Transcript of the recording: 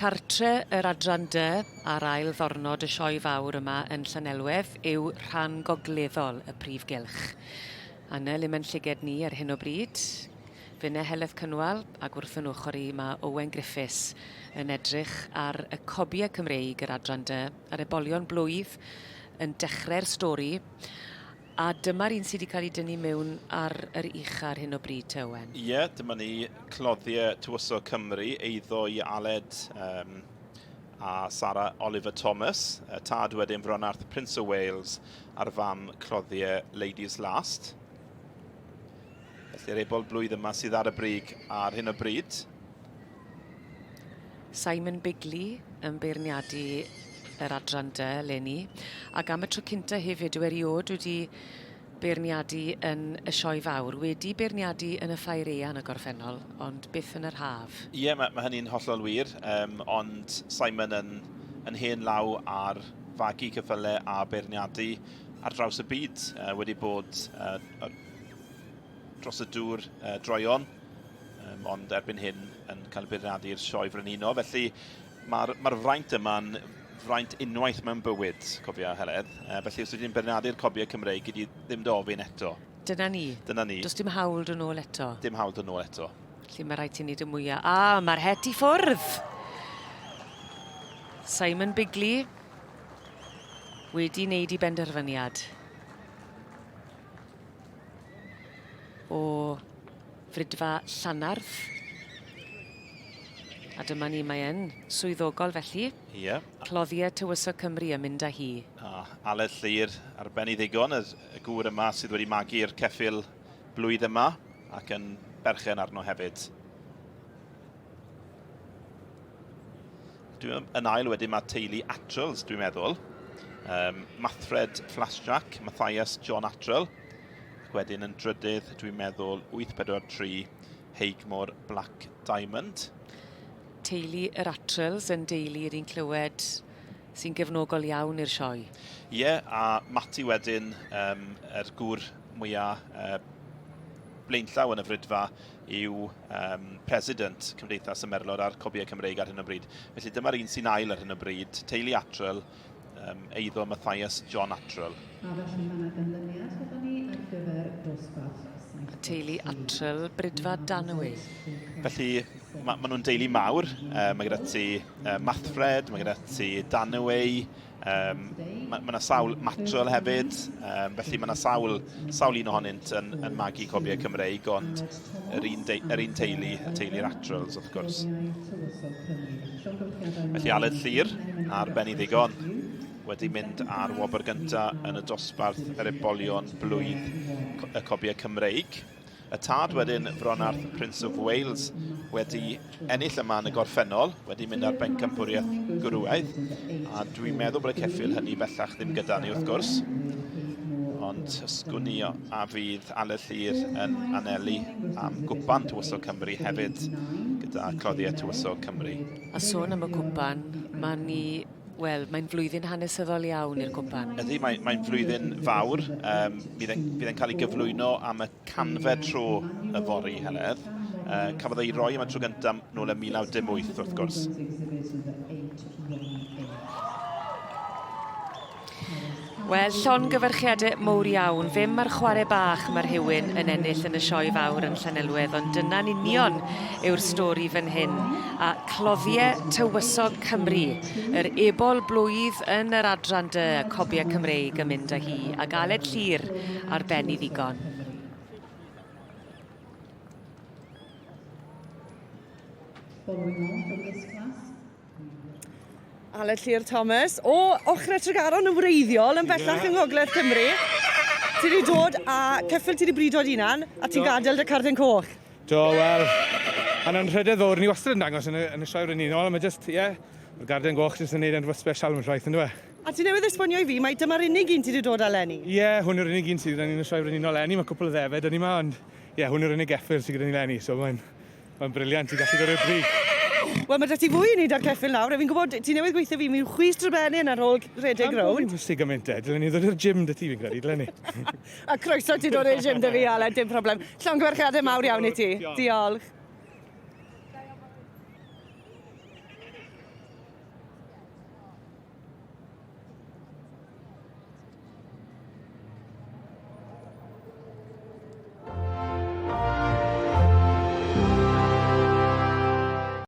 Cartre yr adran dy ar ail ddornod y sioe fawr yma yn Llanelwedd yw rhan gogleddol y prif gylch. Yna le mae'n llyged ni ar hyn o bryd. Fyne Heledd Cynwal ac wrth yn ochr i mae Owen Griffiths yn edrych ar y Cobiau Cymreig yr adran dy, ar Ebolion Blwydd yn dechrau'r stori. A dyma'r un sydd wedi cael ei dynnu mewn ar yr ucha ar hyn o bryd, te Owen. Ie, dyma ni cloddiau Tywyso Cymru, eiddo i Aled a Sarah Oliver Thomas, tad wedyn Fronarth Prince of Wales a'r fam cloddiau Ladies Last. Felly'r Ebol Blwydd yma sydd ar y brig ar hyn o bryd. Simon Bigley yn beirniadu yr adran dy leni. Ac am y tro cynta hefyd yw eriod wedi beirniadu yn y sioe fawr. Wedi beirniadu yn y ffair ean y gorffennol, ond byth yn yr haf. Ie, mae hynny'n hollol wir, ond Simon yn hen law ar fagu cyffyle a beirniadu ar draws y byd. Wedi bod dros y dŵr droion, ond erbyn hyn yn cael beirniadu'r sioe frenhinol. Felly mae'r fraint yma'n fraint unwaith mewn bywyd, cofia Heledd. Felly os wedi'n beirniadu'r Cobiau Cymreig, gyd i ddim dofyn eto. Dyna ni. Dyna ni. Does dim hawl dyn nôl eto. Dim hawl dyn nôl eto. Felly mae rhaid i ni dy mwyaf. Mae'r het i ffwrdd. Simon Bigley wedi wneud i benderfyniad o frydfa Llanarth. A dyma ni mae yn swyddogol felly. Ie. Cloddiau Tywyso Cymru yn mynd â hi. Aled Llyr arbenni ddigon, y gŵr yma sydd wedi magu'r ceffyl blwydd yma ac yn berchen arno hefyd. Yn ail wedyn mae teulu Atrels, dwi'n meddwl. Mathred Flasjack, Matthias John Atrel. Wedyn yn drydydd, dwi'n meddwl, 843 Heigmore Black Diamond. Teulu yr Atrels yn deulu yr un clywed sy'n gefnogol iawn i'r sioe. Ie, a Mati wedyn, yr gŵr mwyaf blaenllaw yn y frydfa yw president Cymdeithas y Merlod a'r Cobiau Cymreig ar hyn o bryd. Felly dyma'r un sy'n ail ar hyn o bryd, teulu Atrel, eiddo Matthias John Atrel. A felly mae yna ganlyniad gyda ni ar gyfer dosbarth. Teulu Atrel, Brydfa Danwy. Felly mae nhw'n deulu mawr. Mae gyda ti Mathfred, mae gyda ti Danwy, mae yna sawl Matrel hefyd, felly mae yna sawl un ohonynt yn magu Cobiau Cymreig, ond yr un teulu'r Atrels, wrth gwrs. Felly Aled Llyr a'r benni ddigon wedi mynd ar wobr gyntaf yn y dosbarth yr Ebolion Blwydd y Cobiau Cymreig. Y tad wedyn Fronarth Prince of Wales wedi ennill yma yn y gorffennol, wedi mynd ar bencampwriaeth gwrwaidd, a dwi'n meddwl bod y ceffyl hynny bellach ddim gyda ni wrth gwrs. Ond ysgwni a fydd Aled Llyr yn anelu am gwpan Tywyso Cymru hefyd gyda cloddiau Tywyso Cymru. A sôn am y cwpan, mae'n flwyddyn hanesyddol iawn i'r cwpan. Ydy, mae'n flwyddyn fawr. Bydd e'n cael ei gyflwyno am y 100 tro y fori, Heledd. Cafodd ei roi am y tro gyntaf nôl y 1918, wrth gwrs. Wel, llongyfarchiadau mowr iawn. Fe mae'r chwarae bach mae'r Hywyn yn ennill yn y sioe fawr yn Llanelwedd, ond dyna'n union yw'r stori fan hyn. A cloddiau Tywyso Cymru, yr Ebol Blwydd yn yr adran dy Cobiau Cymreig yn mynd â hi, ac Aled Llyr ar benni ddigon. Following on from this class. Aled Llyr Thomas, o ochrau Tregaron yn wreiddiol yn bellach yng Ngogledd Cymru. Ti wedi dod a ceffyl ti wedi brido'n unan a ti'n gadael dy cardyn coch. Do, wel, yna'n rhedeg ddwr, ni wastad yn dangos yn y sioe frenhinol, mae jyst, mae'r gardyn goch jyst yn neud yn rhywbeth special yn rhaid, yn dwi? A ti newydd esbonio i fi, mae dyma'r unig un ti wedi dod â Lenny? Ie, hwn yw'r unig un sydd yn y sioe frenhinol Lenny, mae cwpl o ddefed yn yma, ond hwn yw'r unig effyr sydd gyda ni Lenny, so mae'n briliant i gallu dod o'r brig. Wel, mae da ti fwy i wneud ar ceffyl nawr, a fi'n gwybod, ti newydd gweithio fi, mi'n chwys drobennyn ar ôl rhedeg rownd. Mae'n fwysig gymaint dylen ni ddod i'r gym dy ti fi'n credu, dylen ni. A croeso ti dod i'r gym dy fi, Aled, dim problem. Llongyfarchiadau mawr iawn i ti. Diolch.